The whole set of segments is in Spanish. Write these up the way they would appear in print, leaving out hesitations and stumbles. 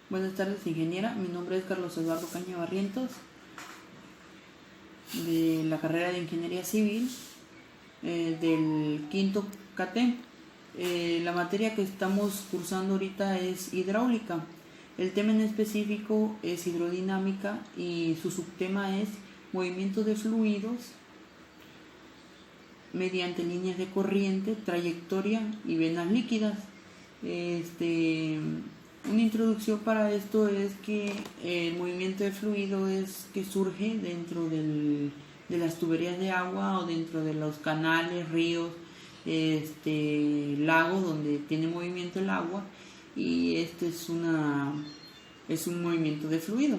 Buenas tardes, ingeniera. Mi nombre es Carlos Eduardo Caña Barrientos, de la carrera de Ingeniería Civil, del quinto KT. La materia que estamos cursando ahorita es hidráulica. El tema en específico es hidrodinámica y su subtema es movimiento de fluidos mediante líneas de corriente, trayectoria y venas líquidas. Una introducción para esto es que el movimiento de fluido es que surge dentro de las tuberías de agua o dentro de los canales, ríos, lagos donde tiene movimiento el agua, y es un movimiento de fluido.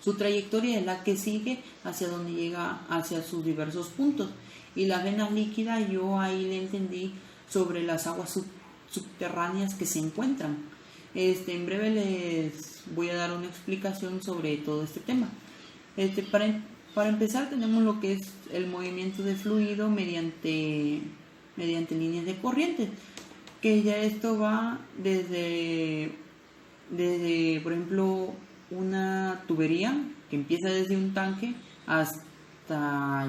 Su trayectoria es la que sigue hacia donde llega, hacia sus diversos puntos. Y las venas líquidas, yo ahí le entendí sobre las aguas subterráneas que se encuentran. En breve les voy a dar una explicación sobre todo este tema. Para empezar, tenemos lo que es el movimiento de fluido mediante líneas de corriente, que ya esto va desde por ejemplo, una tubería que empieza desde un tanque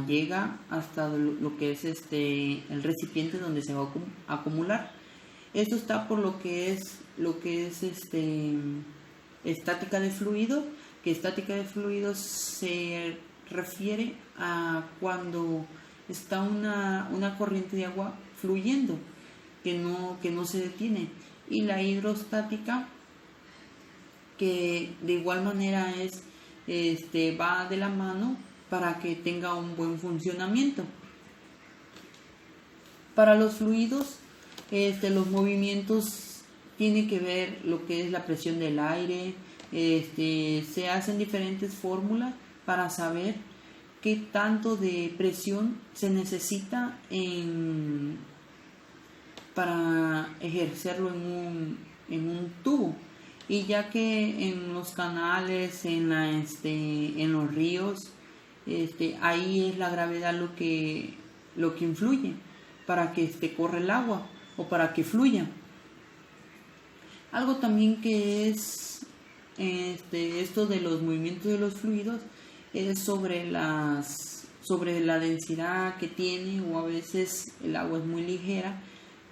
llega hasta lo que es el recipiente donde se va a acumular. Esto está por lo que es estática de fluido, que estática de fluidos se refiere a cuando está una corriente de agua fluyendo, que no se detiene. Y la hidrostática, que de igual manera va de la mano para que tenga un buen funcionamiento. Para los fluidos, los movimientos tiene que ver lo que es la presión del aire. Se hacen diferentes fórmulas para saber qué tanto de presión se necesita para ejercerlo en un tubo. Y ya que en los canales, en los ríos, ahí es la gravedad lo que influye para que corra el agua o para que fluya. Algo también que es esto de los movimientos de los fluidos es sobre la densidad que tiene, o a veces el agua es muy ligera,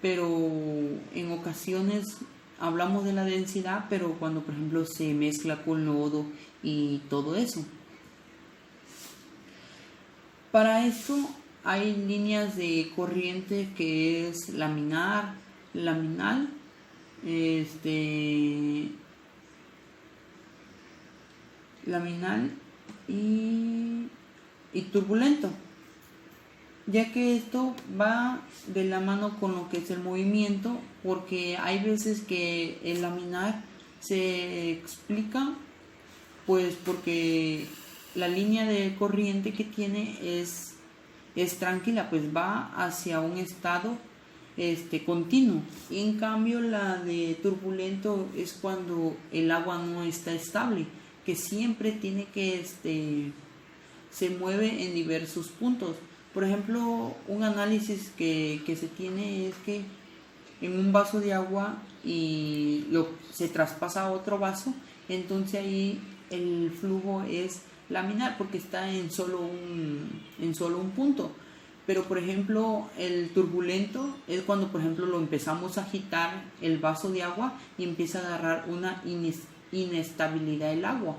pero en ocasiones hablamos de la densidad, pero cuando por ejemplo se mezcla con lodo y todo eso. Para esto hay líneas de corriente que es laminar, laminal, laminal y turbulento, ya que esto va de la mano con lo que es el movimiento, porque hay veces que el laminar se explica pues porque la línea de corriente que tiene es tranquila, pues va hacia un estado continuo. Y en cambio la de turbulento es cuando el agua no está estable, que siempre tiene que se mueve en diversos puntos. Por ejemplo, un análisis que se tiene es que en un vaso de agua y se traspasa a otro vaso, entonces ahí el flujo es laminar porque está en solo un punto. Pero por ejemplo, el turbulento es cuando por ejemplo lo empezamos a agitar el vaso de agua y empieza a agarrar una inestabilidad el agua.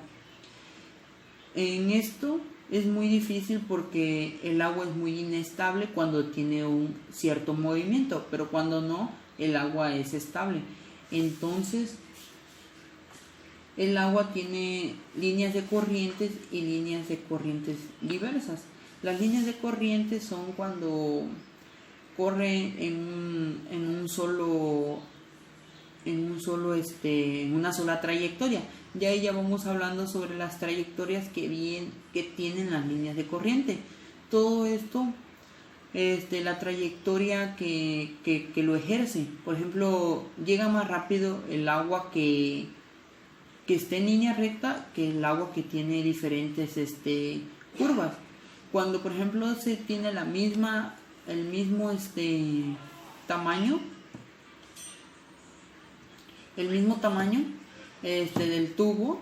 En esto es muy difícil porque el agua es muy inestable cuando tiene un cierto movimiento, pero cuando no, el agua es estable. Entonces, el agua tiene líneas de corrientes y líneas de corrientes diversas. Las líneas de corrientes son cuando corre en una sola trayectoria. Ya ahí ya vamos hablando sobre las trayectorias que tienen las líneas de corriente. Todo esto, la trayectoria que lo ejerce. Por ejemplo, llega más rápido el agua que esté en línea recta que el agua que tiene diferentes curvas. Cuando por ejemplo se tiene el mismo tamaño, del tubo.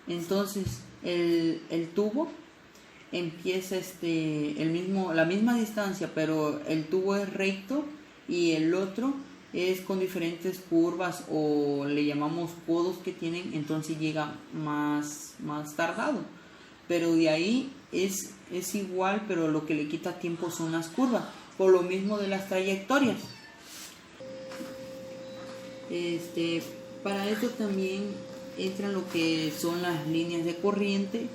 Entonces el tubo empieza la misma distancia, pero el tubo es recto y el otro es con diferentes curvas o le llamamos codos que tienen, entonces llega más tardado. Pero de ahí es igual, pero lo que le quita tiempo son las curvas, por lo mismo de las trayectorias. Para esto también entran lo que son las líneas de corriente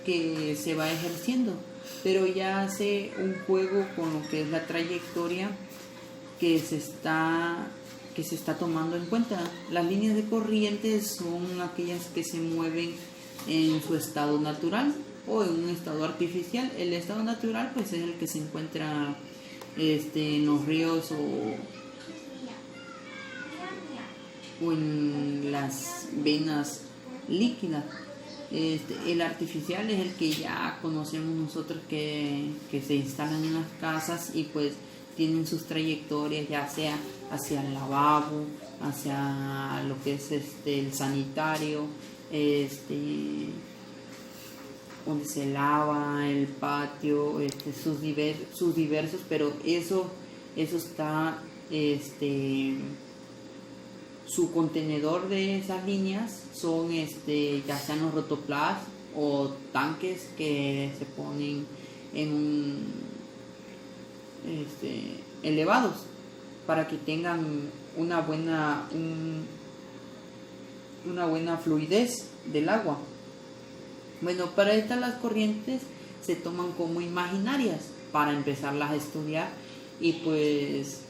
que se va ejerciendo, pero ya hace un juego con lo que es la trayectoria que se está tomando en cuenta. Las líneas de corriente son aquellas que se mueven en su estado natural o en un estado artificial. El estado natural pues es el que se encuentra en los ríos o en las venas líquidas. El artificial es el que ya conocemos nosotros, que se instalan en las casas y pues tienen sus trayectorias, ya sea hacia el lavabo, hacia lo que es el sanitario, donde se lava, el patio, sus diversos, pero eso está, su contenedor de esas líneas son ya sean los rotoplas o tanques que se ponen elevados para que tengan una buena fluidez del agua. Bueno, para estas las corrientes se toman como imaginarias para empezarlas a estudiar, y pues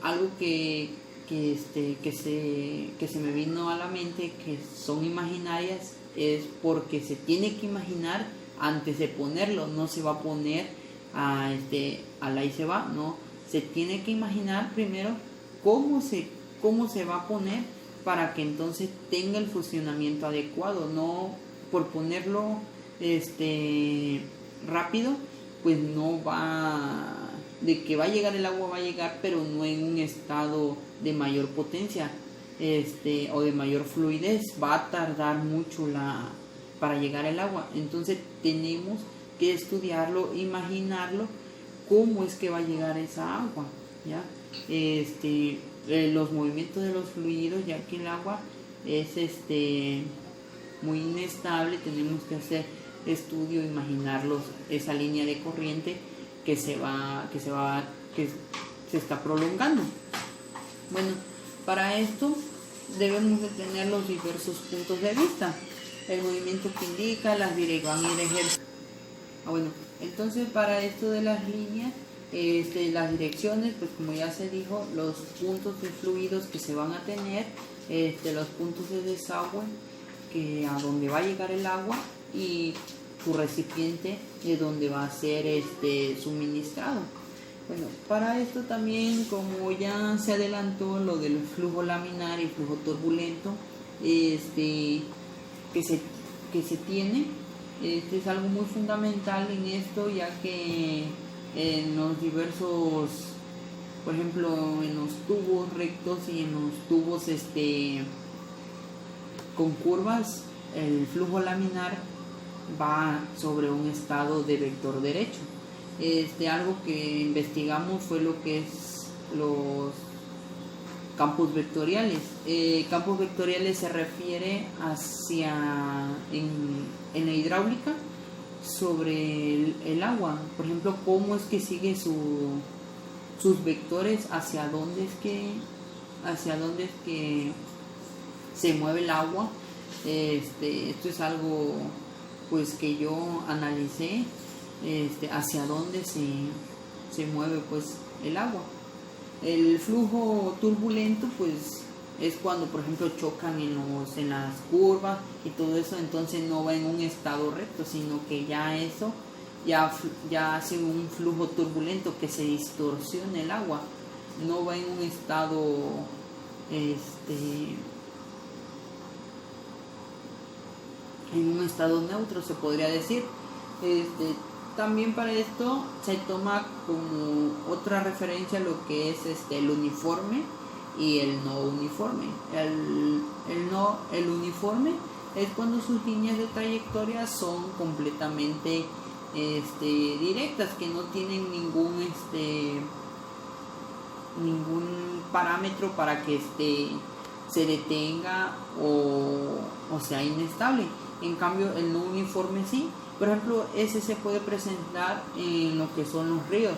algo que se me vino a la mente que son imaginarias es porque se tiene que imaginar antes de ponerlo. No se va a poner a la y se va, no, se tiene que imaginar primero cómo se va a poner para que entonces tenga el funcionamiento adecuado. No por ponerlo rápido, pues no va, de que va a llegar el agua, va a llegar, pero no en un estado de mayor potencia o de mayor fluidez. Va a tardar mucho para llegar el agua. Entonces tenemos que estudiarlo, imaginarlo, cómo es que va a llegar esa agua, ¿ya? Los movimientos de los fluidos, ya que el agua es muy inestable, tenemos que hacer estudio, imaginarlos, esa línea de corriente que se está prolongando. Bueno, para esto debemos de tener los diversos puntos de vista, el movimiento que indica, las direcciones van a ir ejerciendo. Bueno, entonces para esto de las líneas, las direcciones, pues como ya se dijo, los puntos de fluidos que se van a tener, los puntos de desagüe, que a donde va a llegar el agua, y su recipiente de donde va a ser suministrado. Bueno, para esto también, como ya se adelantó lo del flujo laminar y flujo turbulento, que se tiene, es algo muy fundamental en esto, ya que en los diversos, por ejemplo, en los tubos rectos y en los tubos con curvas, el flujo laminar va sobre un estado de vector derecho. Algo que investigamos fue lo que es los campos vectoriales. Campos vectoriales se refiere en la hidráulica sobre el agua. Por ejemplo, cómo es que sigue sus vectores, hacia dónde es que se mueve el agua. Esto es algo pues que yo analicé, hacia dónde se mueve pues el agua. El flujo turbulento pues es cuando, por ejemplo, chocan en las curvas y todo eso, entonces no va en un estado recto, sino que ya eso ya hace un flujo turbulento, que se distorsiona el agua, no va en un estado neutro, se podría decir. También para esto se toma como otra referencia lo que es el uniforme, y el no uniforme. El uniforme es cuando sus líneas de trayectoria son completamente directas, que no tienen ningún parámetro para que se detenga o sea inestable. En cambio el no uniforme sí. Por ejemplo, ese se puede presentar en lo que son los ríos,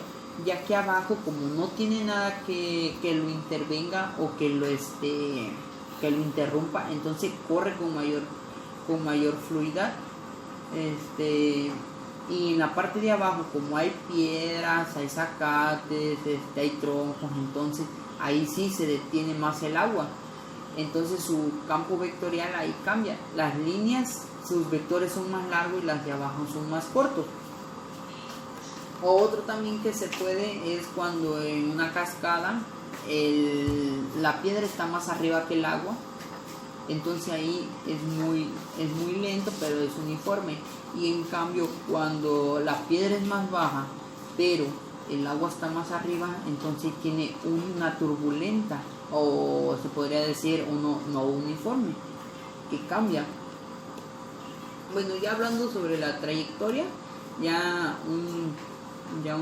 ya que abajo, como no tiene nada que lo intervenga o que lo interrumpa, entonces corre con mayor fluidez. Y en la parte de abajo, como hay piedras, hay zacates, hay troncos, entonces ahí sí se detiene más el agua. Entonces su campo vectorial ahí cambia. Las líneas, sus vectores son más largos y las de abajo son más cortos. Otro también que se puede es cuando en una cascada la piedra está más arriba que el agua. Entonces ahí es muy lento, pero es uniforme. Y en cambio cuando la piedra es más baja, pero el agua está más arriba, entonces tiene una turbulenta, o se podría decir uno no uniforme, que cambia. Bueno, ya hablando sobre la trayectoria, ya un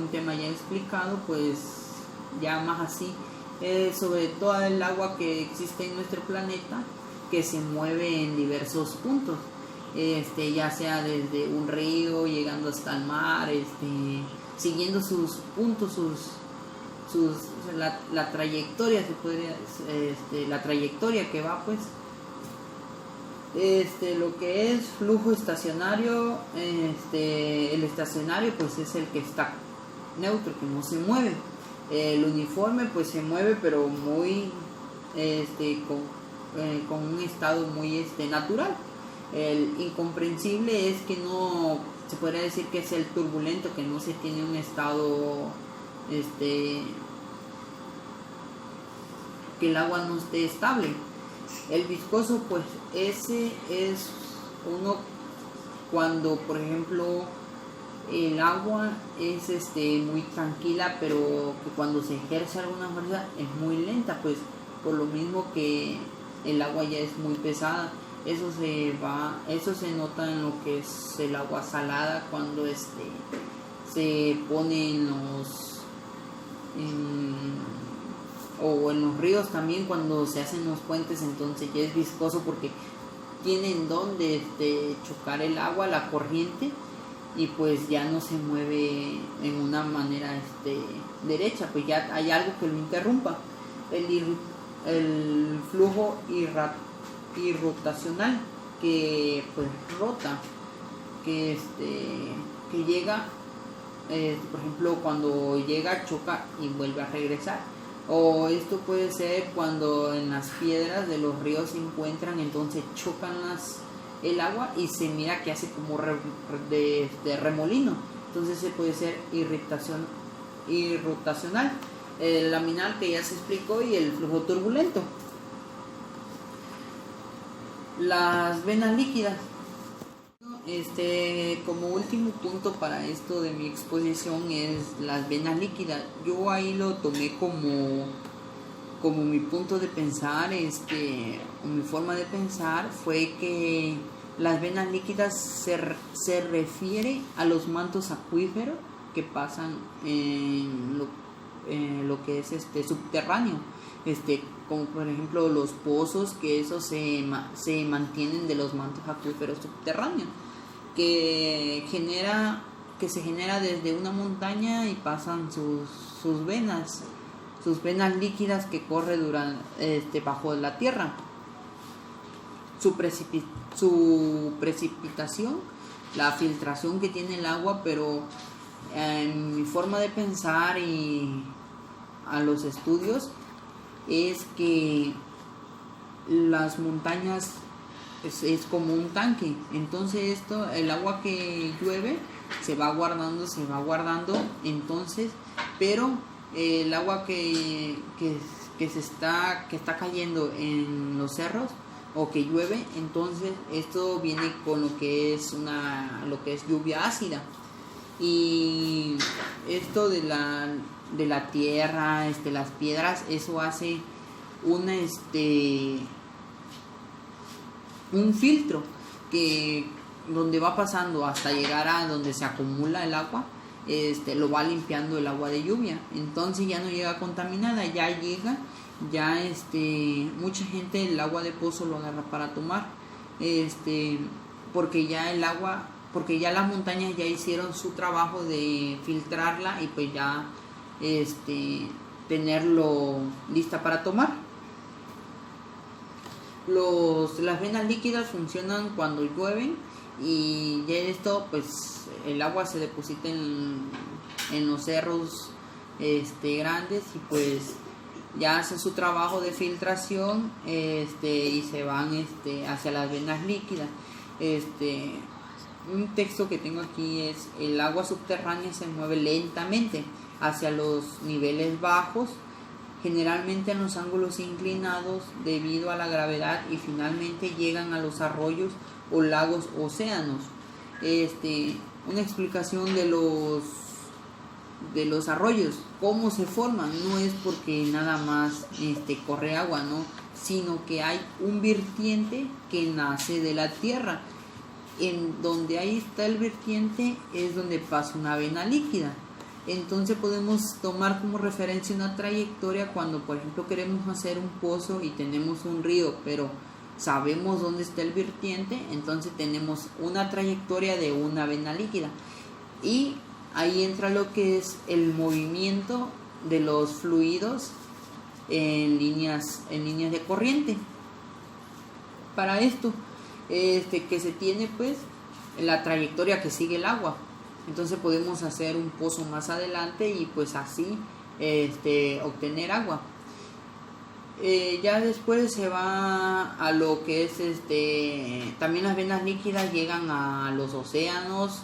tema ya explicado, pues ya más así, sobre toda el agua que existe en nuestro planeta, que se mueve en diversos puntos, ya sea desde un río llegando hasta el mar, siguiendo sus puntos, la trayectoria, se podría, la trayectoria que va, pues, lo que es flujo estacionario, el estacionario pues es el que está neutro, que no se mueve. El uniforme pues se mueve, pero muy con un estado muy natural. El incomprensible es que no se podría decir que es el turbulento, que no se tiene un estado que el agua no esté estable. El viscoso, pues ese es uno cuando, por ejemplo, el agua es muy tranquila, pero que cuando se ejerce alguna fuerza es muy lenta, pues por lo mismo que el agua ya es muy pesada. Eso se nota en lo que es el agua salada, cuando se pone o en los ríos también, cuando se hacen los puentes, entonces ya es viscoso porque tienen donde chocar el agua, la corriente, y pues ya no se mueve en una manera derecha, pues ya hay algo que lo interrumpa. El flujo irrotacional, que pues rota, que llega, por ejemplo, cuando llega, choca y vuelve a regresar. O esto puede ser cuando en las piedras de los ríos se encuentran, entonces chocan el agua y se mira que hace como de remolino. Entonces se puede ser irrotacional, el laminar, que ya se explicó, y el flujo turbulento. Las venas líquidas. Como último punto para esto de mi exposición es las venas líquidas. Yo ahí lo tomé como mi punto de pensar, mi forma de pensar fue que las venas líquidas se refiere a los mantos acuíferos que pasan en lo que es subterráneo, como por ejemplo los pozos, que esos se mantienen de los mantos acuíferos subterráneos, que se genera desde una montaña y pasan sus venas líquidas que corre bajo la tierra. Su precipitación, la filtración que tiene el agua, pero en mi forma de pensar y a los estudios es que las montañas es como un tanque. Entonces el agua que llueve se va guardando, entonces, pero el agua que está cayendo en los cerros o que llueve, entonces esto viene con lo que es lluvia ácida. Y esto de la tierra, las piedras, eso hace un filtro que donde va pasando hasta llegar a donde se acumula el agua, lo va limpiando el agua de lluvia. Entonces ya no llega contaminada, ya llega, ya mucha gente el agua de pozo lo agarra para tomar, porque ya el agua, porque ya las montañas ya hicieron su trabajo de filtrarla y pues ya tenerlo lista para tomar. Las venas líquidas funcionan cuando llueven y ya esto pues el agua se deposita en los cerros grandes y pues ya hacen su trabajo de filtración y se van hacia las venas líquidas. Un texto que tengo aquí es: el agua subterránea se mueve lentamente hacia los niveles bajos, generalmente en los ángulos inclinados debido a la gravedad, y finalmente llegan a los arroyos o lagos océanos. Una explicación de los arroyos, cómo se forman, no es porque nada más corre agua, no, sino que hay un vertiente que nace de la tierra. En donde ahí está el vertiente es donde pasa una vena líquida. Entonces podemos tomar como referencia una trayectoria cuando, por ejemplo, queremos hacer un pozo y tenemos un río, pero sabemos dónde está el vertiente, entonces tenemos una trayectoria de una vena líquida. Y ahí entra lo que es el movimiento de los fluidos en líneas de corriente. Para esto, que se tiene pues la trayectoria que sigue el agua, entonces podemos hacer un pozo más adelante y pues así obtener agua. Ya después se va a lo que es también las venas líquidas llegan a los océanos,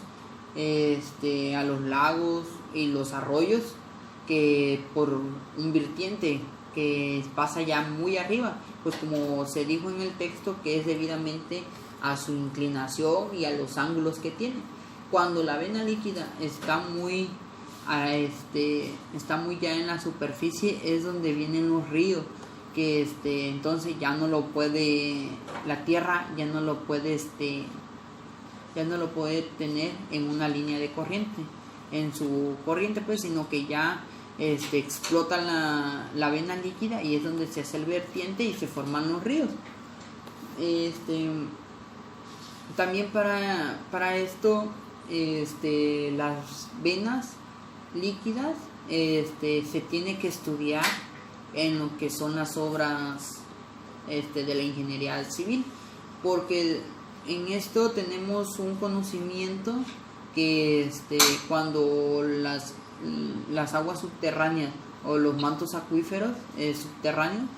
a los lagos y los arroyos, que por un vertiente que pasa ya muy arriba, pues como se dijo en el texto, que es debidamente a su inclinación y a los ángulos que tiene. Cuando la vena líquida está muy ya en la superficie, es donde vienen los ríos, que entonces ya no lo puede, la tierra ya no lo puede tener en una línea de corriente, en su corriente pues, sino que ya explota la vena líquida y es donde se hace el vertiente y se forman los ríos. También para esto las venas líquidas se tiene que estudiar en lo que son las obras de la ingeniería civil, porque en esto tenemos un conocimiento que cuando las aguas subterráneas o los mantos acuíferos subterráneos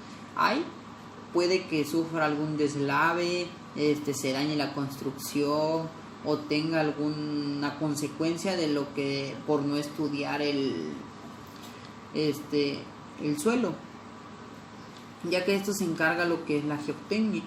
puede que sufra algún deslave, se dañe la construcción o tenga alguna consecuencia de lo que por no estudiar el suelo, ya que esto se encarga lo que es la geotecnia,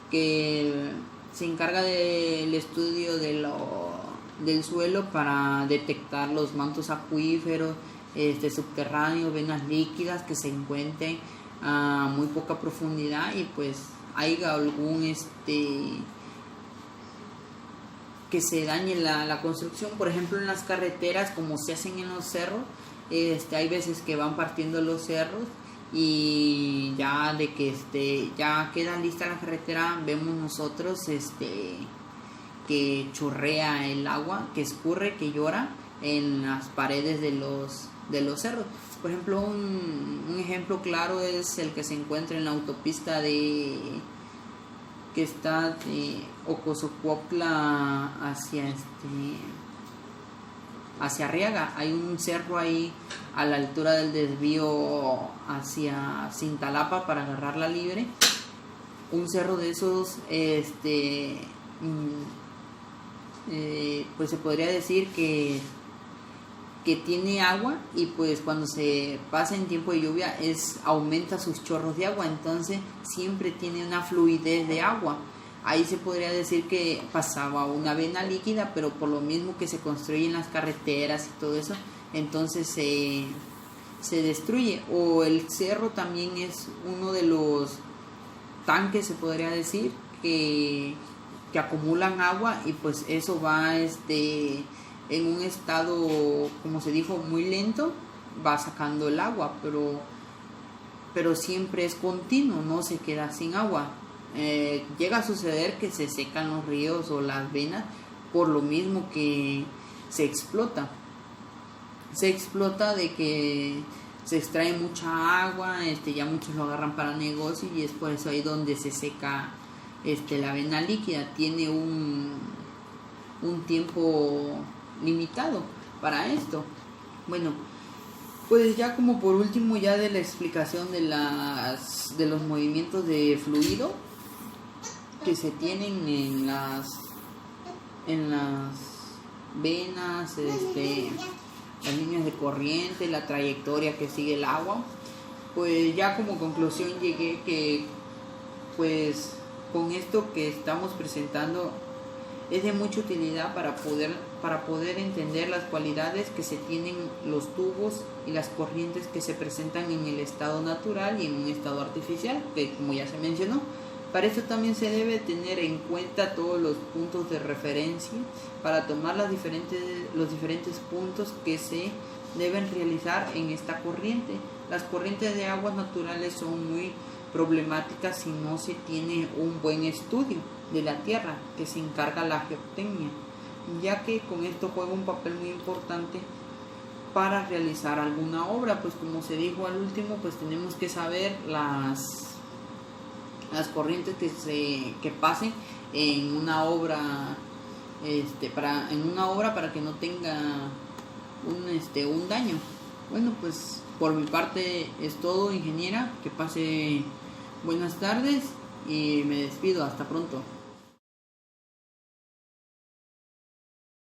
que se encarga del estudio del suelo para detectar los mantos acuíferos subterráneos, venas líquidas que se encuentren a muy poca profundidad y pues haya algún que se dañe la construcción. Por ejemplo, en las carreteras, como se hacen en los cerros, hay veces que van partiendo los cerros y ya de que ya queda lista la carretera, vemos nosotros que chorrea el agua, que escurre, que llora en las paredes de los cerros. Por ejemplo, un ejemplo claro es el que se encuentra en la autopista que está de Ocosocuautla hacia Arriaga. Hay un cerro ahí a la altura del desvío hacia Cintalapa para agarrar la libre. Un cerro de esos pues se podría decir que tiene agua, y pues cuando se pasa en tiempo de lluvia aumenta sus chorros de agua, entonces siempre tiene una fluidez de agua. Ahí se podría decir que pasaba una vena líquida, pero por lo mismo que se construyen las carreteras y todo eso, entonces se se destruye. O el cerro también es uno de los tanques, se podría decir, que acumulan agua, y pues eso va en un estado, como se dijo, muy lento, va sacando el agua, pero siempre es continuo, no se queda sin agua. Llega a suceder que se secan los ríos o las venas por lo mismo que se explota de que se extrae mucha agua, ya muchos lo agarran para negocio, y es por eso ahí donde se seca la avena líquida. Tiene un tiempo limitado para esto. Bueno, pues ya como por último, ya de la explicación de los movimientos de fluido que se tienen en las venas, las líneas de corriente, la trayectoria que sigue el agua, pues ya como conclusión llegué que pues con esto que estamos presentando es de mucha utilidad para poder entender las cualidades que se tienen los tubos y las corrientes que se presentan en el estado natural y en un estado artificial, que como ya se mencionó. Para eso también se debe tener en cuenta todos los puntos de referencia para tomar los diferentes puntos que se deben realizar en esta corriente. Las corrientes de aguas naturales son muy problemáticas si no se tiene un buen estudio de la tierra que se encarga la geotecnia, ya que con esto juega un papel muy importante para realizar alguna obra. Pues como se dijo al último, pues tenemos que saber las corrientes que pasen en una obra, para que no tenga un daño. Bueno, pues por mi parte es todo, ingeniera. Que pase buenas tardes y me despido. Hasta pronto.